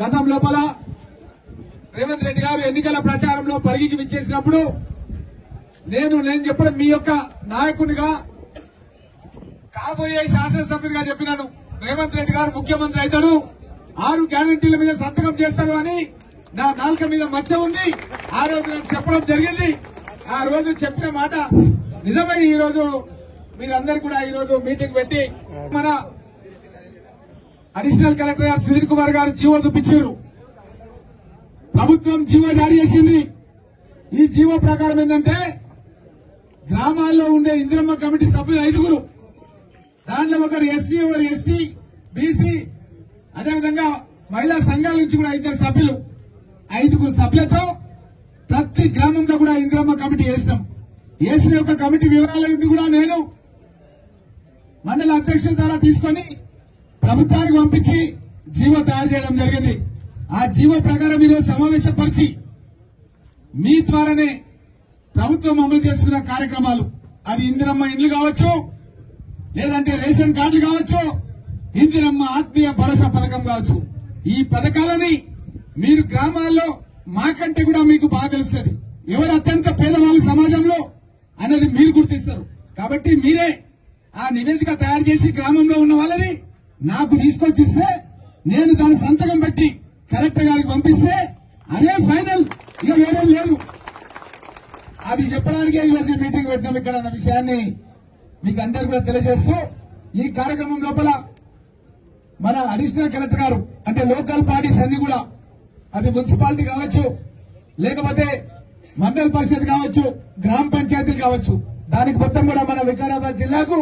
గతం లోపల రేవంత్ రెడ్డి గారు ఎన్నికల ప్రచారంలో పరిగికి విచ్చేసినప్పుడు నేను చెప్పడం మీ యొక్క నాయకునిగా కాబోయే శాసనసభ్యునిగా చెప్పినాను. రేవంత్ రెడ్డి గారు ముఖ్యమంత్రి అవుతాడు, 6 గ్యారంటీల మీద సంతకం చేస్తాడు అని నా నాలుక మీద మచ్చ ఉంది. ఆ రోజు నేను చెప్పడం జరిగింది. ఆ రోజు చెప్పిన మాట నిజమై ఈ రోజు మీరందరూ కూడా ఈ రోజు మీటింగ్ పెట్టి మన అడిషనల్ కలెక్టర్ గారు సుధీర్ కుమార్ గారు జీవో చూపించారు. ప్రభుత్వం జీవో జారీ చేసింది. ఈ జీవో ప్రకారం ఏంటంటే గ్రామాల్లో ఉండే ఇందిరమ్మ కమిటీ సభ్యులు 5, దాంట్లో ఒకరు ఎస్సీ, ఒకరు ఎస్టీ, బీసీ, అదేవిధంగా మహిళా సంఘాల నుంచి కూడా 2 సభ్యులు, 5 సభ్యులతో ప్రతి గ్రామంలో కూడా ఇందిరమ్మ కమిటీ వేసినాం. వేసిన యొక్క కమిటీ వివరాలన్నీ కూడా నేను మండల అధ్యక్షుల ద్వారా తీసుకుని ప్రభుత్వానికి పంపించి జీవో తయారు చేయడం జరిగింది. ఆ జీవో ప్రకారం ఈరోజు సమావేశపరిచి మీ ద్వారానే ప్రభుత్వం అమలు చేస్తున్న కార్యక్రమాలు, అవి ఇందిరమ్మ ఇండ్లు కావచ్చు, లేదంటే రేషన్ కార్డులు కావచ్చు, ఇందిరమ్మ ఆత్మీయ భరోసా పథకం కావచ్చు, ఈ పథకాలని మీరు గ్రామాల్లో మాకంటే కూడా మీకు బాగా తెలుస్తుంది. ఎవరు అత్యంత పేదవాళ్ళు సమాజంలో అనేది మీరు గుర్తిస్తారు. కాబట్టి మీరే ఆ నివేదిక తయారు చేసి గ్రామంలో ఉన్న వాళ్ళని నాకు తీసుకొచ్చిస్తే నేను దాని సంతకం పెట్టి కలెక్టర్ గారికి పంపిస్తే అదే ఫైనల్, ఇక వేరే లేదు. అది చెప్పడానికే ఈరోజు మీటింగ్ పెట్టినాం ఇక్కడ అన్న విషయాన్ని మీకు అందరు కూడా తెలియజేస్తూ, ఈ కార్యక్రమం లోపల మన అడిషనల్ కలెక్టర్ గారు అంటే లోకల్ పార్టీస్ అన్ని కూడా, అది మున్సిపాలిటీ కావచ్చు, లేకపోతే మండల పరిషత్ కావచ్చు, గ్రామ పంచాయతీలు కావచ్చు, దానికి మొత్తం కూడా మన వికారాబాద్ జిల్లాకు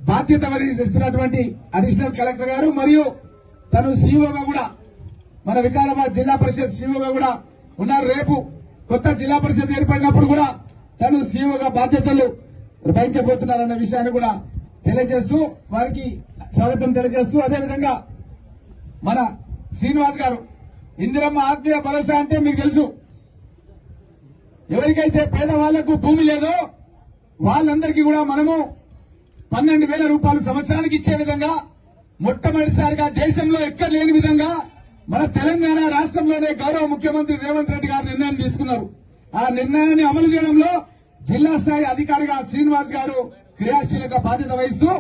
బాధ్యత వహిస్తున్నటువంటి అడిషనల్ కలెక్టర్ గారు మరియు తను సీఓగా కూడా మన వికారాబాద్ జిల్లా పరిషత్ సీఓగా కూడా ఉన్నారు. రేపు కొత్త జిల్లా పరిషత్ ఏర్పడినప్పుడు కూడా తను సీఓగా బాధ్యతలు వహించబోతున్నారన్న విషయాన్ని కూడా తెలియజేస్తూ వారికి స్వాగతం తెలియజేస్తూ, అదేవిధంగా మన శ్రీనివాస్ గారు ఇందిరమ్మ ఆత్మీయ భరోసా అంటే మీకు తెలుసు, ఎవరికైతే పేదవాళ్లకు భూమి లేదో వాళ్ళందరికీ కూడా మనము 12,000 రూపాయలు సంవత్సరానికి ఇచ్చే విధంగా మొట్టమొదటిసారిగా దేశంలో ఎక్కడ లేని విధంగా మన తెలంగాణ రాష్ట్రంలోనే గౌరవ ముఖ్యమంత్రి రేవంత్ రెడ్డి గారు నిర్ణయం తీసుకున్నారు. ఆ నిర్ణయాన్ని అమలు చేయడంలో జిల్లా స్థాయి అధికారిగా శ్రీనివాస్ గారు క్రియాశీలక బాధ్యత వహిస్తూ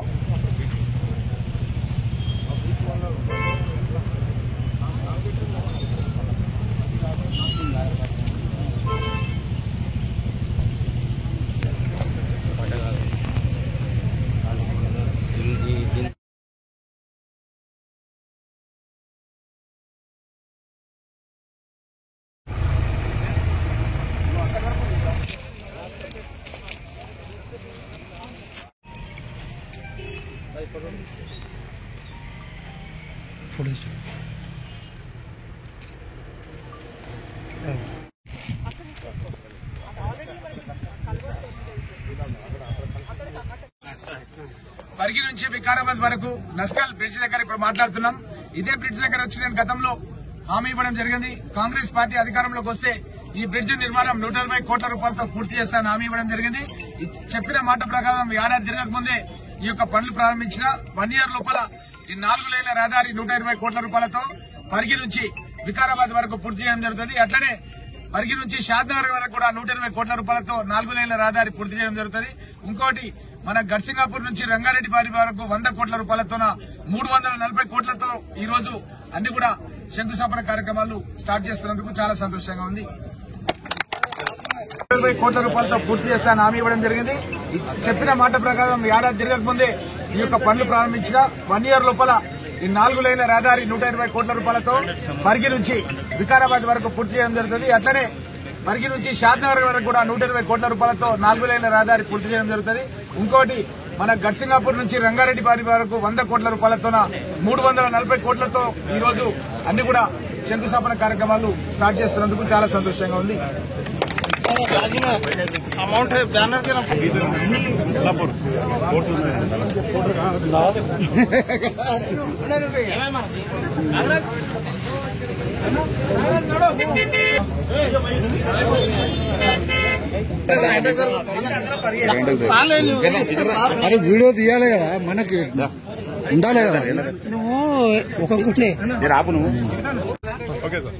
పరిగి నుంచి వికారాబాద్ వరకు నస్కల్ బ్రిడ్జ్ దగ్గర ఇప్పుడు మాట్లాడుతున్నాం. ఇదే బ్రిడ్జ్ దగ్గర వచ్చి నేను గతంలో హామీ ఇవ్వడం జరిగింది. కాంగ్రెస్ పార్టీ అధికారంలోకి వస్తే ఈ బ్రిడ్జ్ నిర్మాణం 120 కోట్ల రూపాయలతో పూర్తి చేస్తానని హామీ ఇవ్వడం జరిగింది. చెప్పిన మాట ప్రకారం ఏడాది తిరగక ముందే ఈ యొక్క పనులు ప్రారంభించిన 1 ఇయర్ లోపల ఈ 4 లేన్ల రహదారి 120 కోట్ల రూపాయలతో పరిగి నుంచి వికారాబాద్ వరకు పూర్తి చేయడం జరుగుతుంది. అట్లనే పరిగి నుంచి షాద్నగర్ వరకు కూడా 120 కోట్ల రూపాయలతో 4 లేన్ల రహదారి పూర్తి చేయడం జరుగుతుంది. ఇంకోటి మన గడ్సింగాపూర్ నుంచి రంగారెడ్డి బారి వరకు 100 కోట్ల రూపాయలతో 340 కోట్లతో ఈ రోజు అన్ని కూడా శంకుస్థాపన కార్యక్రమాలు స్టార్ట్ చేస్తున్నందుకు చాలా సంతోషంగా ఉంది. 20 కోట్ల రూపాయలతో పూర్తి చేస్తానని హామీ ఇవ్వడం జరిగింది. చెప్పిన మాట ప్రకారం ఏడాది తిరగక ముందే ఈ యొక్క పనులు ప్రారంభించిన 1 ఇయర్ లోపల ఈ 4 లేన్ల రహదారి 120 కోట్ల రూపాయలతో పరిగి నుంచి వికారాబాద్ వరకు పూర్తి చేయడం జరుగుతుంది. అట్లనే పరిగి నుంచి షాద్నగర్ వరకు కూడా 120 కోట్ల రూపాయలతో 4 లేన్ల రహదారి పూర్తి చేయడం జరుగుతుంది. ఇంకోటి మన గడ్సింగాపూర్ నుంచి రంగారెడ్డి బారి వరకు 100 కోట్ల రూపాయలతో 340 కోట్లతో ఈ రోజు అన్ని కూడా శంకుస్థాపన కార్యక్రమాలు స్టార్ట్ చేస్తున్నందుకు చాలా సంతోషంగా ఉంది. अमाउंट है बैनर के అరే వీడియో తీయాలి కదా, మనకి ఉండాలి కదా. నువ్వు ఒక కుట్లే ఆపు నువ్వు ఓకే సార్